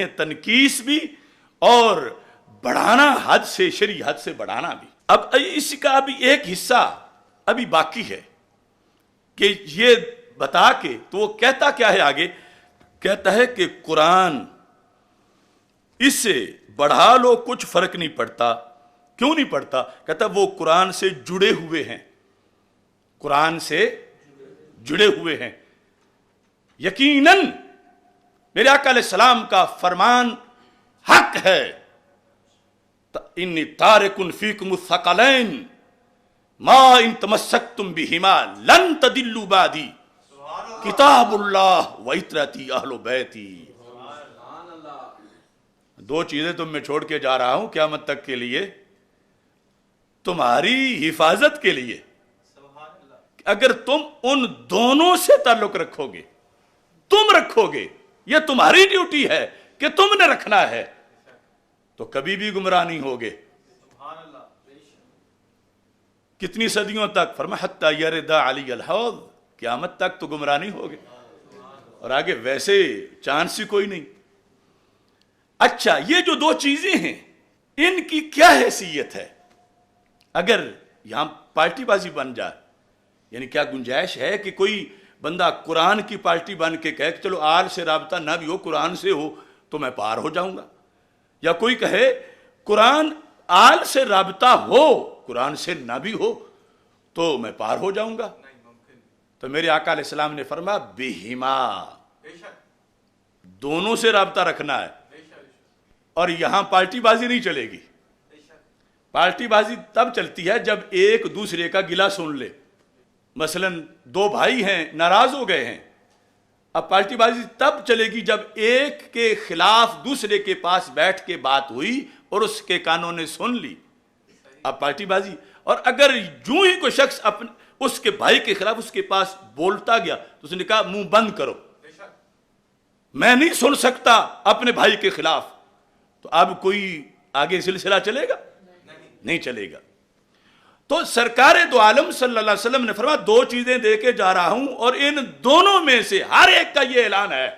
تنقیس بھی اور بڑھانا حد سے، شرعی حد سے بڑھانا بھی۔ اب اس کا ابھی ایک حصہ ابھی باقی ہے کہ یہ بتا کے تو وہ کہتا کیا ہے آگے، کہتا ہے کہ قرآن اس سے بڑھا لو کچھ فرق نہیں پڑتا۔ کیوں نہیں پڑتا؟ کہتا وہ قرآن سے جڑے ہوئے ہیں، قرآن سے جڑے ہوئے ہیں۔ یقیناً میرے آقا علیہ السلام کا فرمان حق ہے، انی تارک فیکم الثقلین ما ان تمسکتم بہما لن تضلوا بعدی کتاب اللہ و عترتی اہل بیتی۔ دو چیزیں تم میں چھوڑ کے جا رہا ہوں قیامت تک کے لیے، تمہاری حفاظت کے لیے۔ اگر تم ان دونوں سے تعلق رکھو گے، تم رکھو گے، یہ تمہاری ڈیوٹی ہے کہ تم نے رکھنا ہے، تو کبھی بھی گمراہ نہیں ہوگے۔ کتنی صدیوں تک؟ فرمایا حتی یرد علی الحوض، قیامت تک تو گمراہ نہیں ہوگے، اور آگے ویسے چانس ہی کوئی نہیں۔ اچھا، یہ جو دو چیزیں ہیں ان کی کیا حیثیت ہے؟ اگر یہاں پارٹی بازی بن جائے، یعنی کیا گنجائش ہے کہ کوئی بندہ قرآن کی پارٹی بن کے کہے کہ چلو آل سے رابطہ نہ بھی ہو، قرآن سے ہو تو میں پار ہو جاؤں گا، یا کوئی کہے قرآن آل سے رابطہ ہو قرآن سے نہ بھی ہو تو میں پار ہو جاؤں گا؟ تو میرے آقا علیہ السلام نے فرمایا بہما، دونوں سے رابطہ رکھنا ہے، اور یہاں پارٹی بازی نہیں چلے گی۔ پارٹی بازی تب چلتی ہے جب ایک دوسرے کا گلہ سن لے۔ مثلا دو بھائی ہیں، ناراض ہو گئے ہیں، اب پارٹی بازی تب چلے گی جب ایک کے خلاف دوسرے کے پاس بیٹھ کے بات ہوئی اور اس کے کانوں نے سن لی، اب پارٹی بازی۔ اور اگر یوں ہی کوئی شخص اس کے بھائی کے خلاف اس کے پاس بولتا گیا تو اس نے کہا منہ بند کرو، میں نہیں سن سکتا اپنے بھائی کے خلاف، تو اب کوئی آگے سلسلہ چلے گا؟ نہیں چلے گا۔ تو سرکار دو عالم صلی اللہ علیہ وسلم نے فرمایا دو چیزیں دے کے جا رہا ہوں، اور ان دونوں میں سے ہر ایک کا یہ اعلان ہے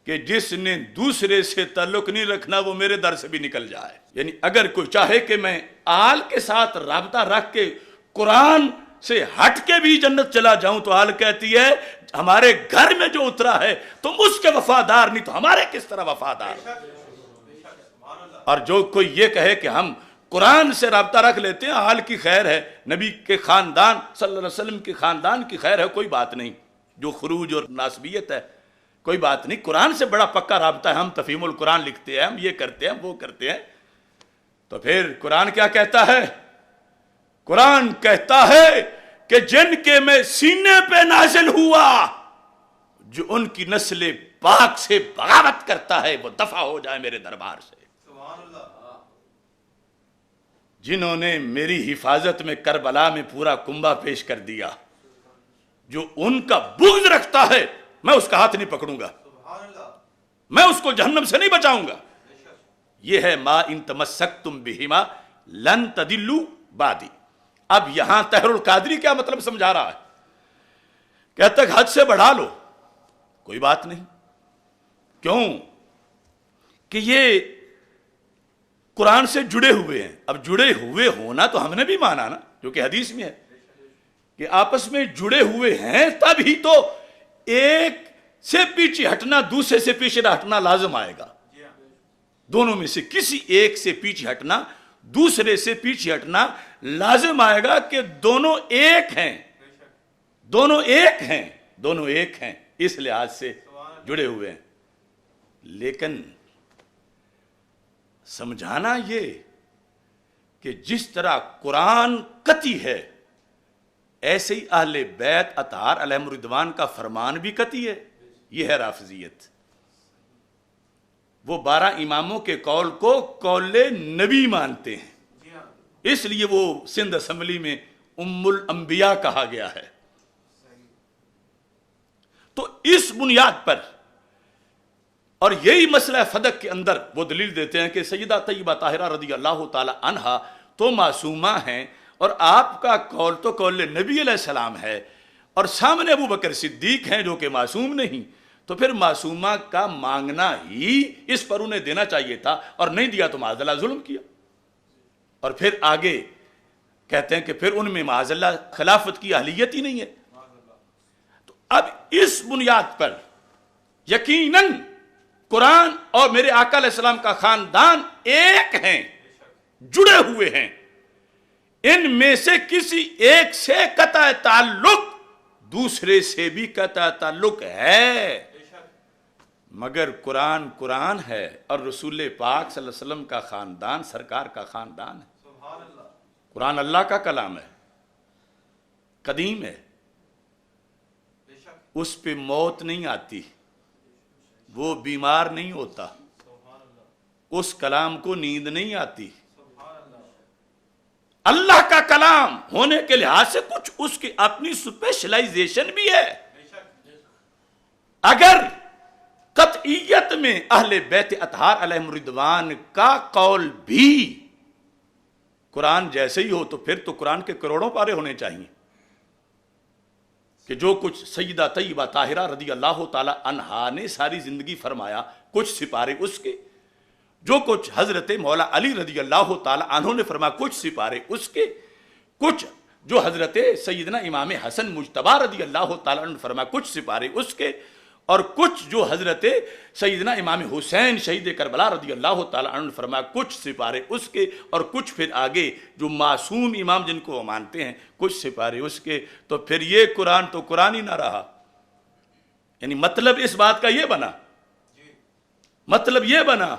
کہ جس نے دوسرے سے تعلق نہیں رکھنا وہ میرے در سے بھی نکل جائے۔ یعنی اگر کوئی چاہے کہ میں آل کے ساتھ رابطہ رکھ کے قرآن سے ہٹ کے بھی جنت چلا جاؤں، تو آل کہتی ہے ہمارے گھر میں جو اترا ہے تم اس کے وفادار نہیں تو ہمارے کس طرح وفادار؟ اور جو کوئی یہ کہے کہ ہم قرآن سے رابطہ رکھ لیتے ہیں، حال کی خیر ہے، نبی کے خاندان صلی اللہ علیہ وسلم کے خاندان کی خیر ہے، کوئی بات نہیں، جو خروج اور ناسبیت ہے کوئی بات نہیں، قرآن سے بڑا پکا رابطہ ہے، ہم تفہیم القرآن لکھتے ہیں، ہم یہ کرتے ہیں، وہ کرتے ہیں۔ تو پھر قرآن کیا کہتا ہے؟ قرآن کہتا ہے کہ جن کے میں سینے پہ نازل ہوا، جو ان کی نسل پاک سے بغاوت کرتا ہے وہ دفع ہو جائے میرے دربار سے۔ جنہوں نے میری حفاظت میں کربلا میں پورا کنبہ پیش کر دیا، جو ان کا بغض رکھتا ہے میں اس کا ہاتھ نہیں پکڑوں گا، میں اس کو جہنم سے نہیں بچاؤں گا۔ یہ ہے ما ان تمسکتم بہما لن تضلوا بعدی۔ اب یہاں طاہر القادری کیا مطلب سمجھا رہا ہے؟ کہتا ہے حد سے بڑھا لو، کوئی بات نہیں۔ کیوں؟ کہ یہ قرآن سے جڑے ہوئے ہیں۔ اب جڑے ہوئے ہونا تو ہم نے بھی مانا نا، جو کہ حدیث میں ہے کہ آپس میں جڑے ہوئے ہیں، تب ہی تو ایک سے پیچھے ہٹنا دوسرے سے پیچھے ہٹنا لازم آئے گا۔ دونوں میں سے کسی ایک سے پیچھے ہٹنا دوسرے سے پیچھے ہٹنا لازم آئے گا کہ دونوں ایک ہیں، دونوں ایک ہیں، دونوں ایک ہیں، اس لحاظ سے جڑے ہوئے ہیں۔ لیکن سمجھانا یہ کہ جس طرح قرآن قطعی ہے، ایسے ہی اہل بیت اطہار علیہم الرضوان کا فرمان بھی قطعی ہے۔ یہ ہے رافضیت۔ وہ 12 اماموں کے قول کو قول نبی مانتے ہیں، اس لیے وہ سندھ اسمبلی میں ام الانبیاء کہا گیا ہے۔ تو اس بنیاد پر، اور یہی مسئلہ فدق کے اندر وہ دلیل دیتے ہیں کہ سیدہ طیبہ طاہرہ رضی اللہ تعالی عنہا تو معصومہ ہیں، اور آپ کا قول تو قول نبی علیہ السلام ہے، اور سامنے ابو بکر صدیق ہیں جو کہ معصوم نہیں، تو پھر معصومہ کا مانگنا ہی اس پر انہیں دینا چاہیے تھا، اور نہیں دیا تو معاذ اللہ ظلم کیا۔ اور پھر آگے کہتے ہیں کہ پھر ان میں معاذ اللہ خلافت کی اہلیت ہی نہیں ہے۔ تو اب اس بنیاد پر یقیناً قرآن اور میرے آقا علیہ السلام کا خاندان ایک ہیں، جڑے ہوئے ہیں، ان میں سے کسی ایک سے قطع تعلق دوسرے سے بھی قطع تعلق ہے، مگر قرآن قرآن ہے اور رسول پاک صلی اللہ علیہ وسلم کا خاندان سرکار کا خاندان ہے۔ قرآن اللہ کا کلام ہے، قدیم ہے، اس پہ موت نہیں آتی، وہ بیمار نہیں ہوتا، اس کلام کو نیند نہیں آتی۔ اللہ کا کلام ہونے کے لحاظ سے کچھ اس کی اپنی سپیشلائزیشن بھی ہے۔ اگر قطعیت میں اہل بیت اطہار علیہم الرضوان کا قول بھی قرآن جیسے ہی ہو تو پھر تو قرآن کے کروڑوں پارے ہونے چاہیے، کہ جو کچھ سیدہ طیبہ طاہرہ رضی اللہ تعالی عنہا نے ساری زندگی فرمایا، کچھ سپارے اس کے، جو کچھ حضرت مولا علی رضی اللہ تعالی عنہ نے فرمایا کچھ سپارے اس کے، کچھ جو حضرت سیدنا امام حسن مجتبی رضی اللہ تعالی عنہ نے فرمایا کچھ سپارے اس کے، اور کچھ جو حضرت سیدنا امام حسین شہید کربلا رضی اللہ تعالی عنہ نے فرمایا کچھ سپارے اس کے، اور کچھ پھر آگے جو معصوم امام جن کو وہ مانتے ہیں کچھ سپارے اس کے۔ تو پھر یہ قرآن تو قرآن ہی نہ رہا۔ یعنی مطلب اس بات کا یہ بنا، مطلب یہ بنا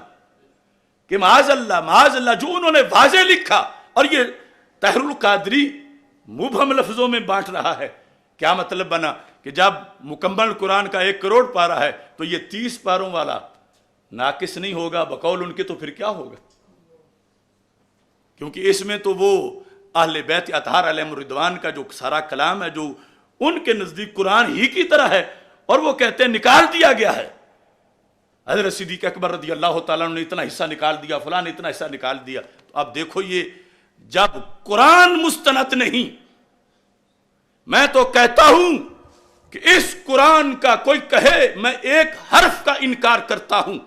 کہ معاذ اللہ جو انہوں نے واضح لکھا، اور یہ طاہر القادری مبہم لفظوں میں بانٹ رہا ہے، کیا مطلب بنا کہ جب مکمل قرآن کا 1 کروڑ پارہ ہے تو یہ 30 پاروں والا ناقص نہیں ہوگا بقول ان کے، تو پھر کیا ہوگا؟ کیونکہ اس میں تو وہ اہل بیت اطہار علیہم الرضوان کا جو سارا کلام ہے جو ان کے نزدیک قرآن ہی کی طرح ہے، اور وہ کہتے ہیں نکال دیا گیا ہے، حضرت صدیق اکبر رضی اللہ تعالیٰ نے اتنا حصہ نکال دیا، فلاں نے اتنا حصہ نکال دیا۔ تو اب دیکھو، یہ جب قرآن مستند نہیں، میں تو کہتا ہوں کہ اس قرآن کا کوئی کہے میں 1 حرف کا انکار کرتا ہوں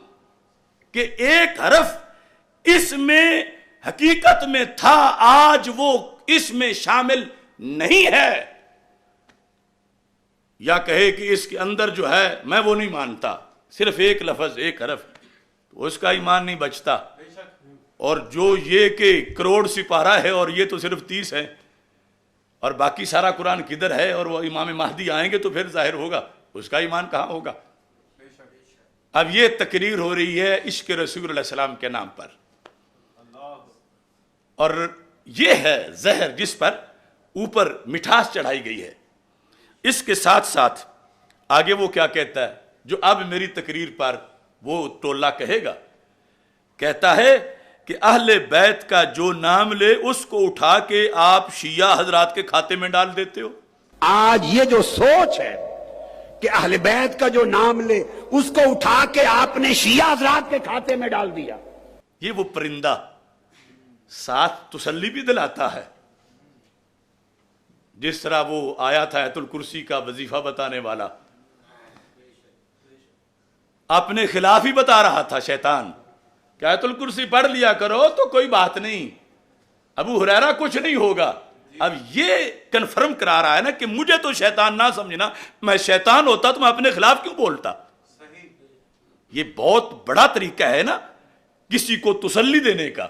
کہ 1 حرف اس میں حقیقت میں تھا، آج وہ اس میں شامل نہیں ہے، یا کہے کہ اس کے اندر جو ہے میں وہ نہیں مانتا، صرف 1 لفظ 1 حرف، تو اس کا ایمان نہیں بچتا۔ اور جو یہ کہ کروڑ سپارہ ہے اور یہ تو صرف 30 ہے، اور باقی سارا قرآن کدھر ہے، اور وہ امام مہدی آئیں گے تو پھر ظاہر ہوگا، اس کا ایمان کہاں ہوگا؟ اب یہ تقریر ہو رہی ہے عشق رسول اللہ علیہ السلام کے نام پر، اور یہ ہے زہر جس پر اوپر مٹھاس چڑھائی گئی ہے۔ اس کے ساتھ ساتھ آگے وہ کیا کہتا ہے جو اب میری تقریر پر وہ ٹولہ کہے گا، کہتا ہے کہ اہل بیت کا جو نام لے اس کو اٹھا کے آپ شیعہ حضرات کے کھاتے میں ڈال دیتے ہو۔ آج یہ جو سوچ ہے کہ اہل بیت کا جو نام لے اس کو اٹھا کے آپ نے شیعہ حضرات کے کھاتے میں ڈال دیا، یہ وہ پرندہ ساتھ تسلی بھی دلاتا ہے، جس طرح وہ آیا تھا آیت الکرسی کا وظیفہ بتانے والا، اپنے خلاف ہی بتا رہا تھا شیطان کہ آیت الکرسی پڑھ لیا کرو تو کوئی بات نہیں، ابو ہریرہ کچھ نہیں ہوگا۔ اب یہ کنفرم کرا رہا ہے نا کہ مجھے تو شیطان نہ سمجھنا، میں شیطان ہوتا تو میں اپنے خلاف کیوں بولتا؟ یہ بہت بڑا طریقہ ہے نا کسی کو تسلی دینے کا۔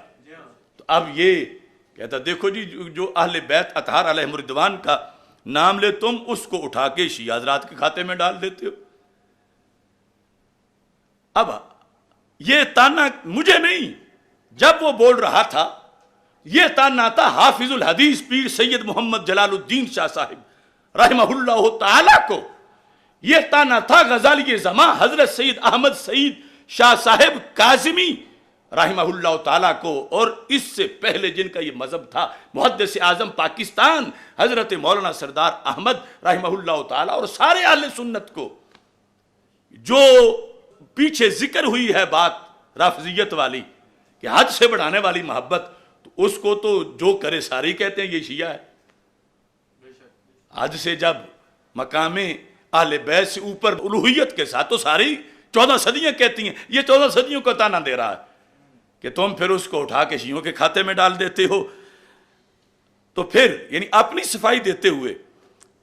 تو اب یہ کہتا دیکھو جی جو اہل بیت اطہار علیہم الرضوان کا نام لے تم اس کو اٹھا کے شیعہ حضرات کے کھاتے میں ڈال دیتے ہو۔ اب یہ تانا مجھے نہیں، جب وہ بول رہا تھا یہ تانا تھا حافظ الحدیث پیر سید محمد جلال الدین شاہ صاحب رحمہ اللہ تعالی کو، یہ تانا تھا غزالی زماں حضرت سید احمد سعید شاہ صاحب کاظمی رحمہ اللہ تعالیٰ کو، اور اس سے پہلے جن کا یہ مذہب تھا محدث اعظم پاکستان حضرت مولانا سردار احمد رحمہ اللہ تعالیٰ، اور سارے اہل سنت کو۔ جو پیچھے ذکر ہوئی ہے بات رافضیت والی کہ حد سے بڑھانے والی محبت، تو اس کو تو جو کرے ساری کہتے ہیں یہ شیعہ ہے۔ حد سے جب مقام اہل بیت سے اوپر الوہیت کے ساتھ تو ساری 14 صدیاں کہتی ہیں. یہ 14 صدیوں کا تانا دے رہا ہے کہ تم پھر اس کو اٹھا کے شیعوں کے کھاتے میں ڈال دیتے ہو. تو پھر یعنی اپنی صفائی دیتے ہوئے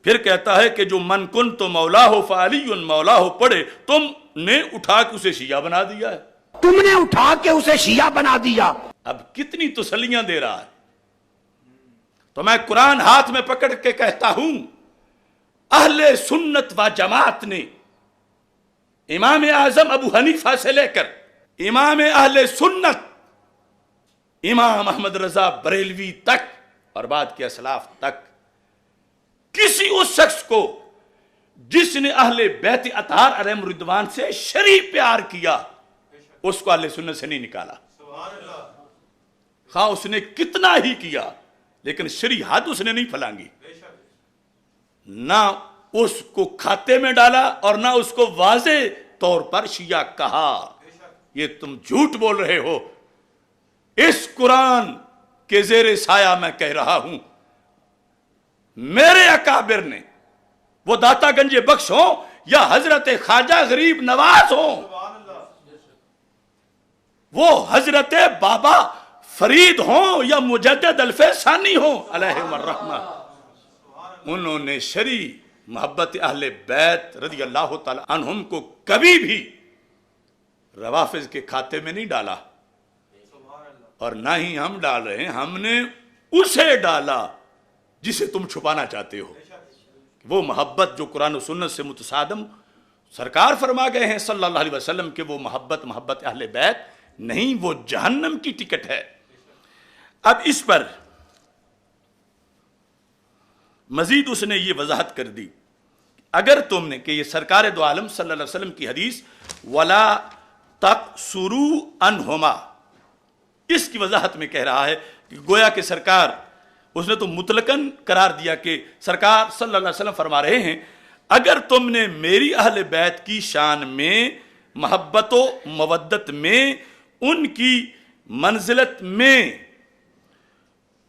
پھر کہتا ہے کہ جو من کن تو مولا ہو فعلی مولا ہو پڑھے تم نے اٹھا کے اسے شیعہ بنا دیا ہے. تم نے اٹھا کے اسے شیعہ بنا دیا. اب کتنی تسلیاں دے رہا ہے. تو میں قرآن ہاتھ میں پکڑ کے کہتا ہوں اہل سنت و جماعت نے امام اعظم ابو حنیفہ سے لے کر امام اہل سنت امام احمد رضا بریلوی تک اور بعد کے اسلاف تک کسی اس شخص کو جس نے اہل بیت اطہار علیہم رضوان سے شرعی پیار کیا اس کو اہل سنت سے نہیں نکالا. خواہ اس نے کتنا ہی کیا لیکن شرعی حد اس نے نہیں پھلانگی. نہ اس کو کھاتے میں ڈالا اور نہ اس کو واضح طور پر شیعہ کہا. یہ تم جھوٹ بول رہے ہو. اس قرآن کے زیر سایہ میں کہہ رہا ہوں میرے اکابر نے وہ داتا گنج بخش ہوں یا حضرت خواجہ غریب نواز ہوں وہ حضرت بابا فرید ہوں یا مجدد الفیض ثانی ہوں علیہم الرحمہ انہوں نے شرعی محبت اہل بیت رضی اللہ تعالی عنہم کو کبھی بھی روافض کے کھاتے میں نہیں ڈالا اور نہ ہی ہم ڈال رہے ہیں. ہم نے اسے ڈالا جسے تم چھپانا چاہتے ہو. وہ محبت جو قرآن و سنت سے متصادم سرکار فرما گئے ہیں صلی اللہ علیہ وسلم کہ وہ محبت اہل بیت نہیں, وہ جہنم کی ٹکٹ ہے. اب اس پر مزید اس نے یہ وضاحت کر دی اگر تم نے کہ یہ سرکار دو عالم صلی اللہ علیہ وسلم کی حدیث ولا تقصروا عنہما اس کی وضاحت میں کہہ رہا ہے کہ گویا کہ سرکار اس نے تو مطلقاً قرار دیا کہ سرکار صلی اللہ علیہ وسلم فرما رہے ہیں اگر تم نے میری اہل بیت کی شان میں محبت و مودت میں ان کی منزلت میں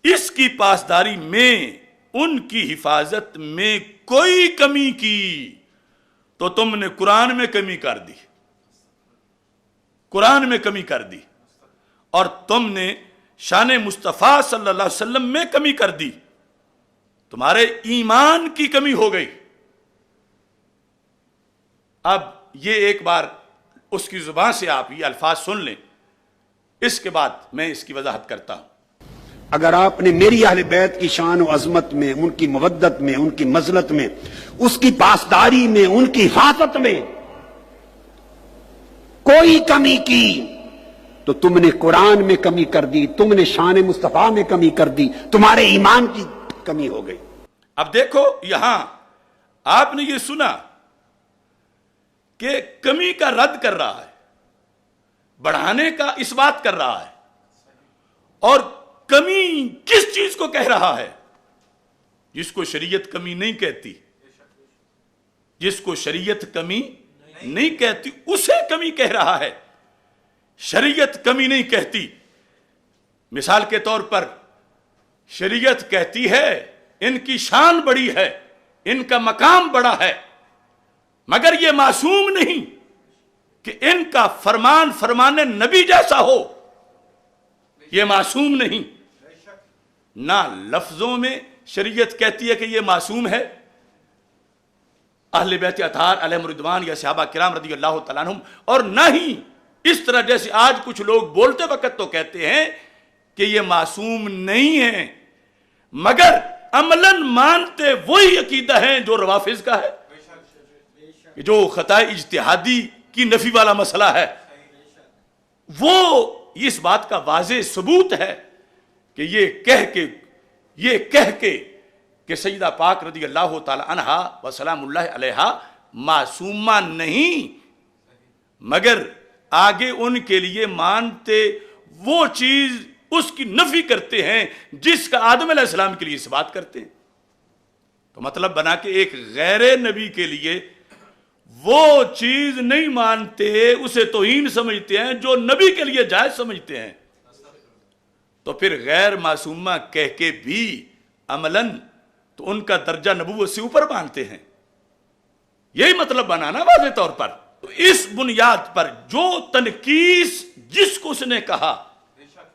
اس کی پاسداری میں ان کی حفاظت میں کوئی کمی کی تو تم نے قرآن میں کمی کر دی. قرآن میں کمی کر دی اور تم نے شان مصطفیٰ صلی اللہ علیہ وسلم میں کمی کر دی. تمہارے ایمان کی کمی ہو گئی. اب یہ ایک بار اس کی زبان سے آپ یہ الفاظ سن لیں, اس کے بعد میں اس کی وضاحت کرتا ہوں. اگر آپ نے میری اہل بیت کی شان و عظمت میں, ان کی مودت میں, ان کی منزلت میں, اس کی پاسداری میں, ان کی حفاظت میں کوئی کمی کی تو تم نے قرآن میں کمی کر دی, تم نے شان مصطفیٰ میں کمی کر دی, تمہارے ایمان کی کمی ہو گئی. اب دیکھو یہاں آپ نے یہ سنا کہ کمی کا رد کر رہا ہے, بڑھانے کا اس بات کر رہا ہے. اور کمی کس چیز کو کہہ رہا ہے؟ جس کو شریعت کمی نہیں کہتی, جس کو شریعت کمی نہیں کہتی اسے کمی کہہ رہا ہے. شریعت کمی نہیں کہتی. مثال کے طور پر شریعت کہتی ہے ان کی شان بڑی ہے, ان کا مقام بڑا ہے, مگر یہ معصوم نہیں کہ ان کا فرمان نبی جیسا ہو. یہ معصوم نہیں. نہ لفظوں میں شریعت کہتی ہے کہ یہ معصوم ہے اہل بیت اطہار علیہم رضوان یا صحابہ کرام رضی اللہ تعالیٰ عنہم, اور نہ ہی اس طرح جیسے آج کچھ لوگ بولتے وقت تو کہتے ہیں کہ یہ معصوم نہیں ہیں مگر عملاً مانتے وہی عقیدہ ہیں جو روافض کا ہے, جو خطا اجتہادی کی نفی والا مسئلہ ہے. وہ اس بات کا واضح ثبوت ہے کہ یہ کہہ کے کہ سیدہ پاک رضی اللہ تعالی عنہا و سلام اللہ علیہا معصومہ نہیں, مگر آگے ان کے لیے مانتے وہ چیز اس کی نفی کرتے ہیں جس کا آدم علیہ السلام کے لیے اس بات کرتے ہیں. تو مطلب بنا کہ ایک غیر نبی کے لیے وہ چیز نہیں مانتے, اسے توہین سمجھتے ہیں جو نبی کے لیے جائز سمجھتے ہیں. تو پھر غیر معصومہ کہہ کے بھی عملاً تو ان کا درجہ نبوت سے اوپر مانتے ہیں. یہی مطلب بنانا واضح طور پر. تو اس بنیاد پر جو تنقیص جس کو اس نے کہا